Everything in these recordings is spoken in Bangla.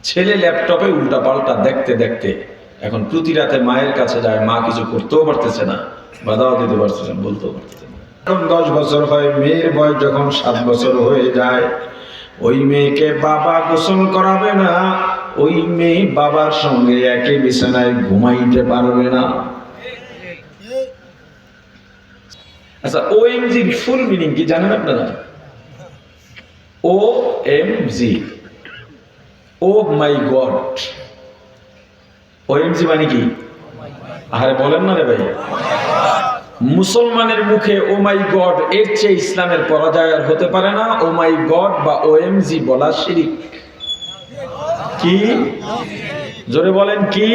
ছেলে ল্যাপটপে উল্টা পাল্টা দেখতে দেখতে এখন প্রতি রাতে মায়ের কাছে যায়, মা কিছু করতেও পারতেছে না, বাধাও দিতে পারতেছে না, বলতেও পারতেছে না। এখন 10 বছর হয়, মেয়ের বয়স যখন 7 বছর হয়ে যায়, ওই মেয়েকে বাবা গোসল করাবে না, ওই মেয়ে বাবার সঙ্গে একই বিছানায় ঘুমাইতে পারবে না। আচ্ছা, ওএমজির ফুল মিনিং কি জানেন আপনারা? ওএমজি, ও মাই গড। ওএমজি মানে কি? আরে বলেন না রে ভাই। মুসলমানের মুখে ও মাই গড এর চেয়ে ইসলামের পরাজয় আর হতে পারে না। ও মাই গড বা ওএমজি বলা শিরিক। কি? জোরে বলেন কি?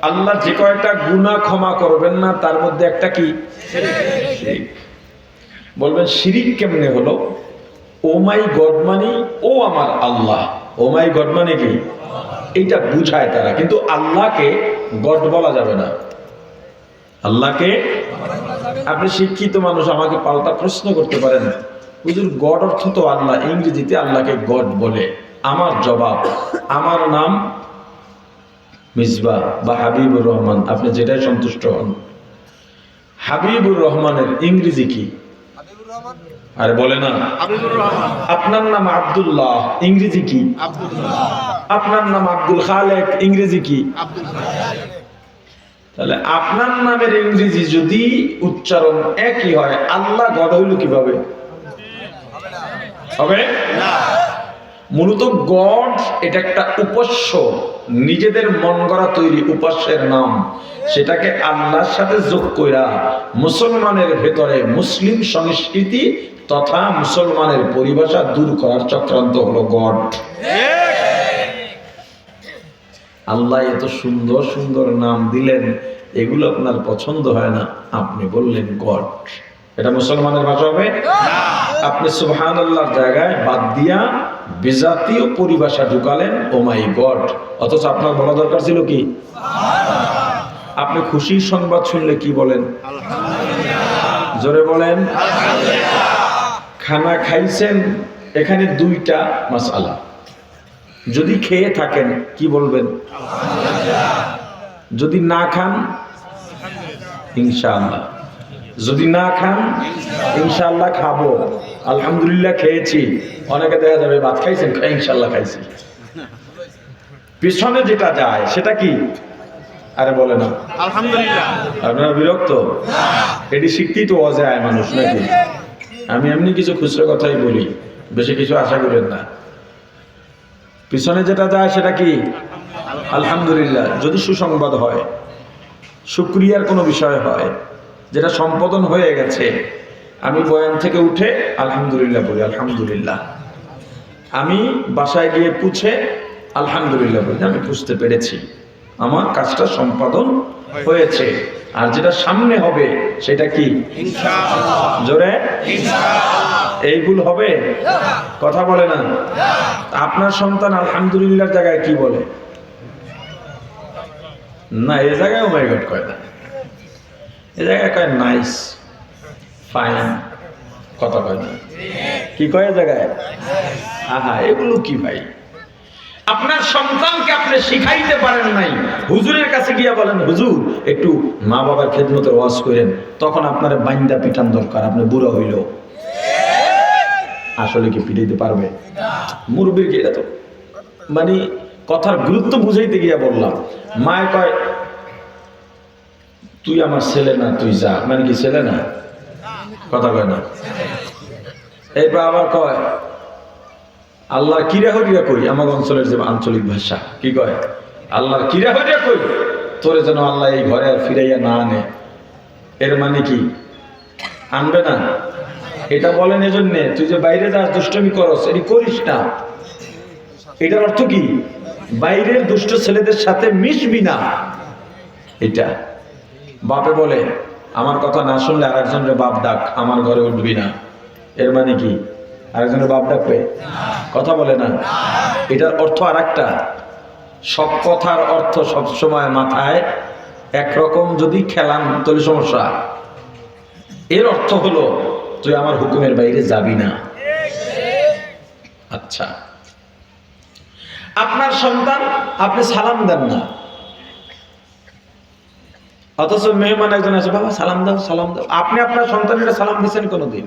আল্লাহ যে কয়টা গুনাহ ক্ষমা করবেন না তার মধ্যে একটা কি? শিরিক। বলবেন শিরিক কেমনে হলো? ও মাই গড মানে ও আমার আল্লাহ। ও মাই গড মানে কি? এটা বুঝায় তারা, কিন্তু আল্লাহকে গড বলা যাবে না। আল্লাহকে, আপনি শিক্ষিত মানুষ, আমাকে পাল্টা প্রশ্ন করতে পারেন, হুজুর গড অর্থ তো আল্লাহ, ইংরেজিতে আল্লাহকে গড বলে। আমার জবাব, আমার নাম মিসবাহ বা হাবিবুর রহমান, আপনি যেটাই সন্তুষ্ট হন। হাবিবুর রহমানের ইংরেজি কি? আরে বলে না। আপনার নাম আব্দুল্লাহ, ইংরেজি কি? আপনার নাম আব্দুল খালেক, ইংরেজি কি? তাহলে আপনার নামের ইংরেজি যদি উচ্চারণ একই হয়, আল্লাহ গড হইল কিভাবে? হবে না। মূলত গড এটা একটা উপাস্য, নিজেদের মন গড়া তৈরি উপাস্যের নাম, সেটাকে আল্লাহর সাথে যোগ কইরা মুসলমানের ভেতরে মুসলিম সংস্কৃতি তথা মুসলমানের পরিভাষা দূর করার চক্রান্ত হলো গড। আল্লাহ এত সুন্দর সুন্দর নাম দিলেন, এগুলো আপনার পছন্দ হয় না, আপনি বললেন গড। এটা মুসলমানের ভাষা হবে না। আপনি সুবহানাল্লাহর জায়গায় বাদ দিয়া বিজাতীয় পরিভাষা ঢুকালেন, ও মাই গড। অথচ আপনার বলা দরকার ছিল কি? আপনি খুশির সংবাদ শুনলে কি বলেন? আলহামদুলিল্লাহ। জোরে বলেন আলহামদুলিল্লাহ। খানা খাইছেন, এখানে 2টা মাসআলা, যদি খেয়ে থাকেন কি বলবেন? আলহামদুলিল্লাহ। যদি না খান ইনশাআল্লাহ, যদি না খান ইনশাআল্লাহ খাবো, আলহামদুলিল্লাহ খেয়েছি। অনেকে দেখা যাবে ভাত খাইছেন, ইনশাআল্লাহ খাইছি। পিছনে যেটা যায় সেটা কি? আরে বলে না আলহামদুলিল্লাহ। আপনারা বিরক্ত? এটি শিখতেই তো অজায় মানুষ নাকি? আমি এমনি কিছু খুচরো কথাই বলি, বেশি কিছু আশা করেন না। পিছনে যেটা যায় সেটা কি? আলহামদুলিল্লাহ। যদি সুসংবাদ হয়, শুকরিয়ার কোনো বিষয় হয়, যেটা সম্পাদন হয়ে গেছে, আমি বয়ান থেকে উঠে আলহামদুলিল্লাহ বলি, আলহামদুলিল্লাহ। আমি বাসায় গিয়ে পুছে আলহামদুলিল্লাহ বলি, আমি বুঝতে পেরেছি আমার কাজটা সম্পাদন হয়েছে। আর যেটা সামনে হবে সেটা কি? ইনশাআল্লাহ। জোরে ইনশাআল্লাহ। এই ভুল হবে? কথা বলে না। আপনার সন্তান আলহামদুলিল্লাহর জায়গায় কি বলে? না, এই জায়গায় ও মাই গড কয় না, এই জায়গায় কয় নাইস, ফাইন, কথা কয় না। কি কয় জায়গায়? আহা, এগুলো কি ভাই? আপনার সন্তানকে আপনি শিখাইতে পারেন নাই, হুজুরের কাছে গিয়া বলেন হুজুর একটু মা বাবার খেদমতের ওয়াজ করেন, তখন আপনার বাইন্দা পিটান দরকার, আপনি বুড়ো হইল। আসলে কি পিটাইতে পারবে? মুরব্বীর কি? এটা তো মানে কথার গুরুত্ব বুঝাইতে গিয়া বললাম। মায় কয় তুই আমার ছেলে না, তুই যা, মানে কি ছেলে না? কথা কয় না। এরপর আবার কয় আল্লাহর কিরা হরিয়া কই, আমার অঞ্চলের যে আঞ্চলিক ভাষা, কি কয়? আল্লাহর কিরা হরিয়া কই, তোরে যেন আল্লাহ এই ঘরে আর ফিরাইয়া না আনে। এর মানে কি? আনবে না। এটা বলেন এজন্যে তুই যে বাইরে যাস দুষ্টমি করস, এটি করিস না। এটার অর্থ কি? বাইরের দুষ্ট ছেলেদের সাথে মিশবি না। এটা বাপে বলে আমার কথা না শুনলে আরেকজনের বাপ ডাক, আমার ঘরে উঠবি না। এর মানে কি? আরেকজনের বাপ ডাকবে? কথা বলে না। এটার অর্থ আর একটা। সব কথার অর্থ সবসময় মাথায় একরকম যদি খেলাম তাহলে সমস্যা। এর অর্থ হলো তুই আমার হুকুমের বাইরে যাবি না। আচ্ছা, আপনার সন্তান, আপনি সালাম দেন না, অথচ মেহমান একজন আছে, বাবা সালাম দাও সালাম দাও। আপনি আপনার সন্তানের সালাম দিচ্ছেন কোনোদিন?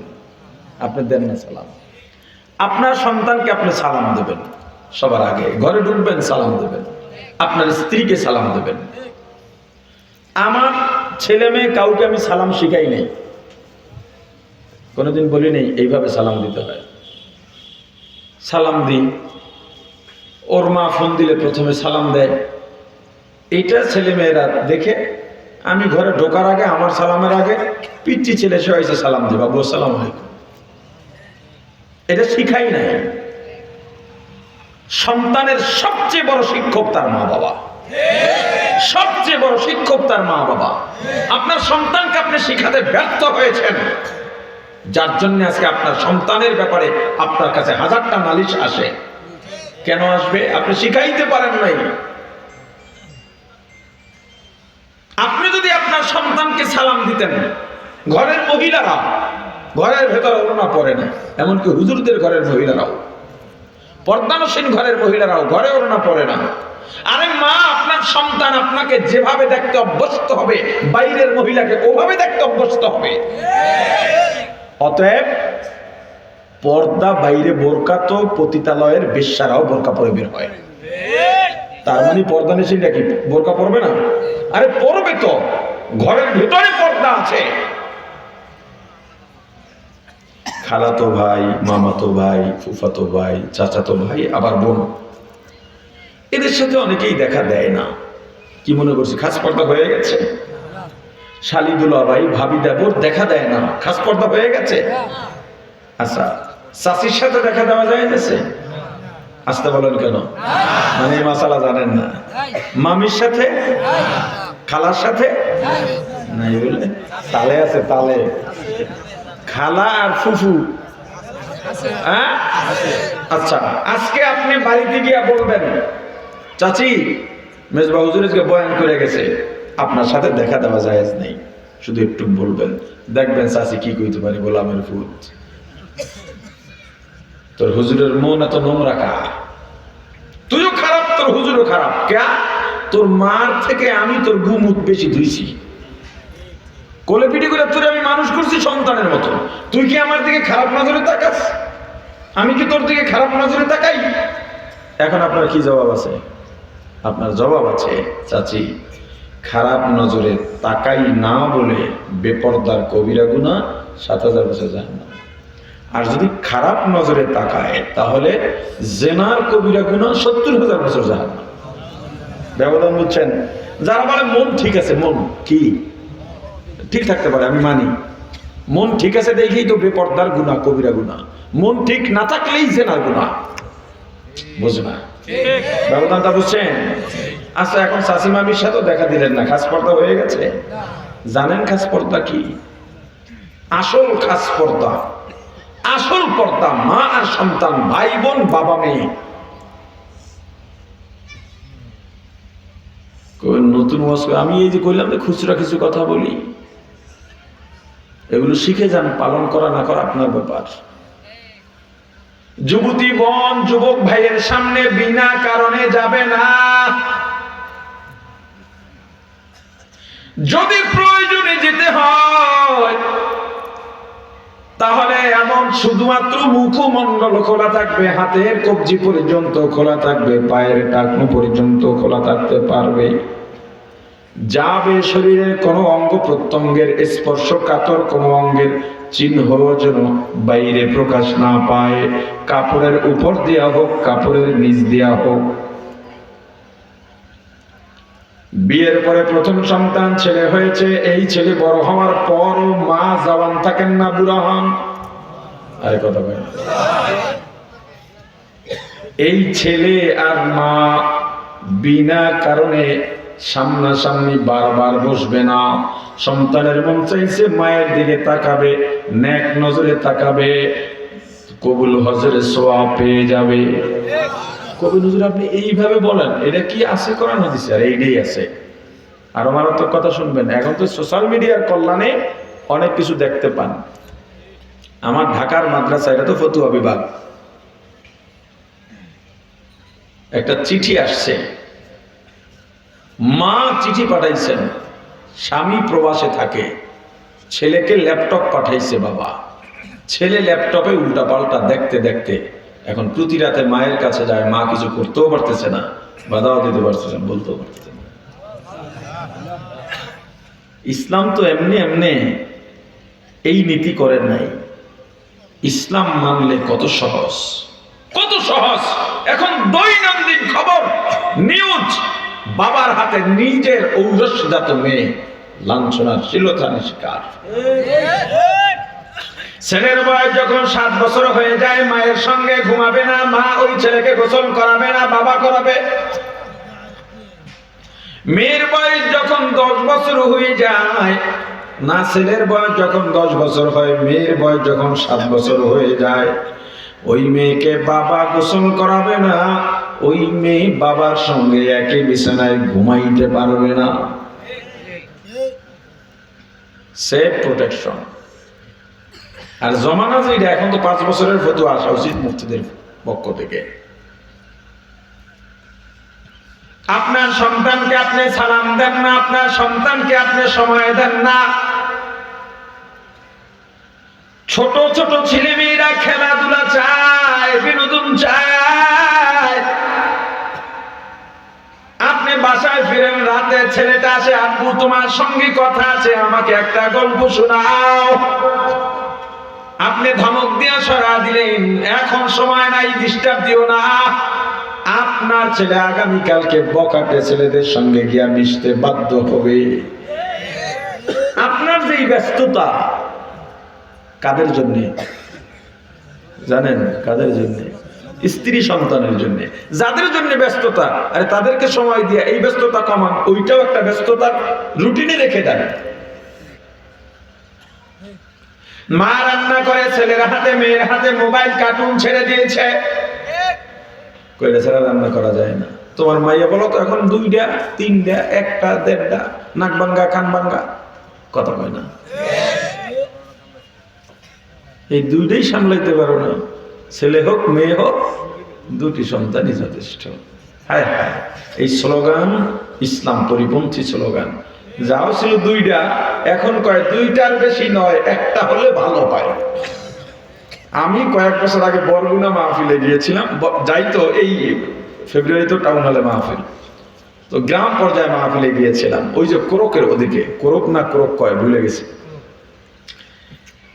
আপনি দেন না সালাম। আপনার সন্তানকে আপনি সালাম দেবেন, সবার আগে ঘরে ঢুকবেন সালাম দেবেন, আপনার স্ত্রীকে সালাম দেবেন। আমার ছেলে মেয়ে কাউকে আমি সালাম শিখাই নাই, কোনোদিন বলি নেই এইভাবে সালাম দিতে হয়। সালাম দিই, ওর মা ফোন দিলে প্রথমে সালাম দেয়, এইটা ছেলে মেয়েরা দেখে আমি ঘরে ঢোকার আগে আমার সালামের আগে পিচ্ছি ছেলে সে হয়েছে সালাম দিই, বাবু আসসালামু আলাইকুম। এটা শিখাই নাই। সন্তানের সবচেয়ে বড় শিক্ষক তার মা বাবা, সবচেয়ে বড় শিক্ষক তার মা বাবা। আপনার সন্তানকে আপনি শিখাতে ব্যর্থ হয়েছেন, যার জন্য আজকে আপনার সন্তানের ব্যাপারে আপনার কাছে হাজারটা নালিশ আসে। কেন আসবে? আপনি শিখাইতে পারেন নাই। আপনি যদি আপনার সন্তানকে সালাম দিতেন, ঘরের মহিলারা ঘরের ভেতরে ওড়না পরে না, এমনকি হুজুরদের ঘরের মহিলারাও, পর্দানসীন ঘরের মহিলারাও ঘরে ওড়না পরে না। আরে মা, আপনার সন্তান আপনাকে যেভাবে দেখতে অভ্যস্ত হবে, বাইরের মহিলাকে ওভাবে দেখতে অভ্যস্ত হবে। অতএব পর্দা বাইরে বোরকা তো পতিতালয়ের বেশ্যারাও বোরকা পরে বের হয়। তার মানে পর্দা নিষিদ্ধ কি বোরকা পরবে না? আরে পরবে তো, ঘরের ভিতরে পর্দা আছে। খালাতো ভাই, মামাতো ভাই, ফুফাতো ভাই, চাচাতো ভাই, আবার বোন, এদের সাথে অনেকেই দেখা দেয় না। কি মনে করছি খাস পর্দা হয়ে গেছে? শালি দুলা ভাই, ভাবি দেবর দেখা দেয় না, খাস পর্দা হয়ে গেছে। আচ্ছা, চাচির সাথে দেখা দেওয়া যায় গেছে? আসতে বলেন কেন? মানে এই মাসালা জানেন না। মামির সাথে, খালার সাথে নাই বলে তালে আছে, তালে খালা আর ফুফু। হ্যাঁ, আচ্ছা, আজকে আপনি বাড়িতে গিয়া বলবেন, চাচি মেজবা হুজুর আজকে বয়ান করে গেছে, আপনার সাথে দেখা দেওয়া জায়েজ নেই। শুধু একটু বলবেন, দেখবেন চাচি কি কইতে পারে, গোলামের ফুট। তোর হুজুরের মন এত নোংরা কা? তুইও খারাপ, তোর হুজুরও খারাপ। কে? তোর মার থেকে আমি তোর গুমুত বেশি ধুইছি, কোলে পিটি করে তোর আমি মানুষ করছি সন্তানের মতো। তুই কি আমার দিকে খারাপ নজরে তাকাস? আমি কি তোর দিকে খারাপ নজরে তাকাই? এখন আপনার কি জবাব আছে? আপনার জবাব আছে, চাচি খারাপ নজরে তাকাই না বলে বেপরদার কবিরা গুনাহ ৭,০০০ বছর জাহান্নাম। আর যদি খারাপ নজরে তাকায় তাহলে জেনার কবিরা গুনাহ ৭০,০০০ বছর জাহান্নাম। ব্যবধান বুঝছেন? যারা বলে মন ঠিক আছে, মন কি ঠিক থাকতে পারে, আমি মানি মন ঠিক আছে দেখেই তো বেপরদার গুনাহ, কবিরা গুনাহ। মন ঠিক না থাকলেই জেনার গুনাহ। বুঝে না? ব্যবধানটা বুঝছেন? আচ্ছা, এখন চাচি মামির সাথেও দেখা দিলেন না, খাস পর্দা হয়ে গেছে। জানেন খাস পর্দা কি? আসল খাস পর্দা, আসল পর্দা মা আর সন্তান, ভাই বোন, বাবা মেয়ে। নতুন আমি এই যে কইলাম যে খুচরা কিছু কথা বলি, এগুলো শিখে যান। পালন করা না করা আপনার ব্যাপার। যুবতী বোন যুবক ভাইয়ের সামনে বিনা কারণে যাবে না। যদি প্রয়োজনে যেতে হয় তাহলে এমন শুধুমাত্র মুখমণ্ডল খোলা থাকবে, হাতের কবজি পর্যন্ত খোলা থাকবে, পায়ের টাকনু পর্যন্ত খোলা থাকতে পারবে। যাবে শরীরের কোনো অঙ্গ প্রত্যঙ্গের স্পর্শ কাতর কোনো অঙ্গের চিহ্ন যেন বাইরে প্রকাশ না পায়, কাপড়ের উপর দেয়া হোক, কাপড়ের নিচ দেয়া হোক। বিয়ের পরে প্রথম সন্তান ছেলে হয়েছে, এই ছেলে বড় হওয়ার পর মা জওয়ান থাকেন না, বুড়া হন। আরে কথা বলেন। এই ছেলে আর মা বিনা কারণে সামনাসামনি বারবার বসবে না। সন্তানের মন চাইছে মায়ের দিকে তাকাবে, নেক নজরে তাকাবে, কবুল হজরে সোয়া পেয়ে যাবে। কবি নজরে আপনি এইভাবে বলেন, এটা কি আছে কোরআন হাদিসে? আর এইটাই আছে। আরো মারাত্মক কথা শুনবেন, এখন তো সোশ্যাল মিডিয়ার কল্যাণে অনেক কিছু দেখতে পান। আমার ঢাকার মাদ্রাসা, এটা তো ফতুয়া বিভাগ, একটা চিঠি আসছে, মা চিঠি পাঠাইছেন, স্বামী প্রবাসে থাকে, ছেলেকে ল্যাপটপ পাঠাইছে বাবা। ছেলে ল্যাপটপে উল্টাপাল্টা দেখতে দেখতে এখন প্রতি রাতে মায়ের কাছে যায়, মা কিছু করতেও পারতেছে না, বাধাও দিতে পারতেছে না, বলতেও পারতেছে না। ইসলাম তো এমনি এমনি এই নীতি করেন নাই। ইসলাম মানলে কত সহজ, কত সহজ। এখন দৈনন্দিন খবর, নিউজ, বাবার হাতে নিজের ঔরসজাত মেয়ে লাঞ্ছনার শিলতার শিকার। ছেলের বয়স যখন 7 বছর হয়ে যায়, মায়ের সঙ্গে ঘুমাবে না, মা ওই ছেলেকে গোসল করাবে না, বাবা করাবে। মেয়ের বয়স যখন 10 বছর হয়ে যায় না, ছেলের বয়স যখন 10 বছর হয়, মেয়ের বয়স যখন 7 বছর হয়ে যায়, ওই মেয়েকে বাবা গোসল করাবে না, ওই মেয়ে বাবার সঙ্গে একই বিছানায় ঘুমাইতে পারবে না। Safe protection. আর জমানা যেটা, এখন তো 5 বছরের ফতোয়া আসা উচিত মুফতিদের পক্ষ থেকে। আপনার সন্তানকে আপনি সালাম দেন না, আপনার সন্তানকে আপনি সময় দেন না। ছোট ছোট ছেলে মেয়েরা খেলাধুলা চায়, বিনোদন চায়। আপনি বাসায় ফিরেন রাতে, ছেলেটা আসে, আব্বু তোমার সঙ্গে কথা আছে, আমাকে একটা গল্প শোনাও। আপনি ধমক দিয়া সরা দিলেন, এখন সময় নাই, ডিস্টার্ব দিও না। আপনার ছেলে আগামীকালকে বকাটে ছেলেদের সঙ্গে গিয়া মিশতে বাধ্য হবে। আপনার যে ব্যস্ততা কাদের জন্য জানেন? কাদের জন্য? স্ত্রী সন্তানের জন্য। যাদের জন্য ব্যস্ততা, আরে তাদেরকে সময় দিয়া এই ব্যস্ততা কমান, ওইটাও একটা ব্যস্ততার রুটিনে রেখে দেন। মা রান্না করে, ছেলের হাতে মেয়ের হাতে মোবাইল, কার্টুন ছেড়ে দিয়েছে। কইলে ছাড়া রান্না করা যায় না। তোমার মাইয়া বলো তো এখন 2টা 3টা 1টা 1.5টা, নাক ভাঙ্গা কান ভাঙ্গা, কথা কয় না। এই 2টাই সামলাইতে পারো না, ছেলে হোক মেয়ে হোক, 2টি সন্তানই যথেষ্ট। হায় হায়, এই স্লোগান ইসলাম পরিপন্থী স্লোগান। যাও ছিল 2টা, এখন কয় 2টার বেশি নয়, একটা হলে ভালো হয়। আমি কয়েক বছর আগে বরগুনা মাহফিলে গিয়েছিলাম, যাইতো এই ফেব্রুয়ারি তো টাউন হলে মাহফিল, তো গ্রাম পর্যায়ে মাহফিলে গিয়েছিলাম, ওই যে কোরকের ওদিকে, কোরক না কোরক কয় ভুলে গেছি।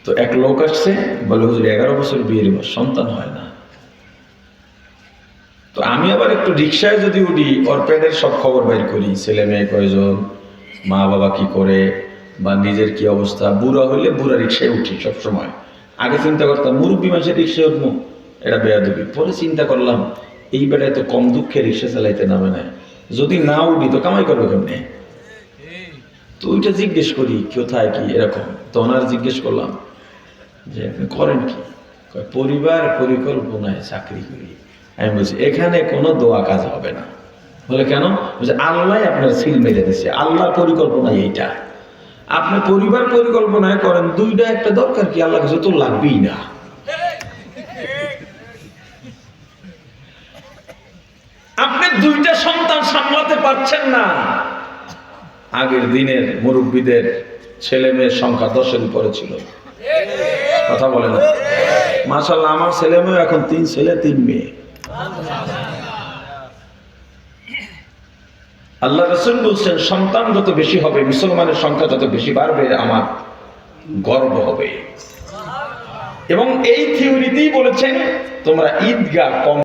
তো এক লোক আসছে, বলে হুজুর 11 বছর বিয়ের বয়স, সন্তান হয় না। তো আমি আবার একটু রিক্সায় যদি উঠি, ওর পেটের সব খবর বের করি, ছেলে মেয়ে কয়জন, মা বাবা কি করে, বা নিজের কি অবস্থা। বুড়া হইলে বুড়া রিক্সায় উঠি সব সময়। আগে চিন্তা করতাম মুরব্বী মানুষের রিক্সায় উঠবো, এটা বেয়াদবি। পরে চিন্তা করলাম এই বেটায় তো কম দুঃখে রিক্সা চালাইতে নামে না, যদি না উঠি তো কামাই করবে কেমনে। তো ওইটা জিজ্ঞেস করি কোথায় কি এরকম। তো ওনার জিজ্ঞেস করলাম যে আপনি করেন কি? পরিবার পরিকল্পনায় চাকরি করি। আমি বলছি এখানে কোনো দোয়া কাজ হবে না। বলে কেন? বলছে আল্লাহ আপনার সিল মেরে দিচ্ছে, আল্লাহর পরিকল্পনায় এইটা। আপনি পরিবার পরিকল্পনায় করেন, 2টা একটা দরকার কি, আল্লাহ কাছে তো লাগবেই না। আপনি 2টা সন্তান সামলাতে পারছেন না। আগের দিনের মুরব্বীদের ছেলে মেয়ের সংখ্যা 10-এর উপরে ছিল। কথা বলে না? মাশাআল্লাহ, আমার ছেলে মেয়ে এখন 3 ছেলে 3 মেয়ে। আল্লাহ রাসূল বলছেন সন্তান যত বেশি হবে, মুসলমানের সংখ্যা যত বেশি বাড়বে, আমার গর্ব হবে। এবং এই থিওরিতেই বলেছেন তোমরা ঈদগাহ কম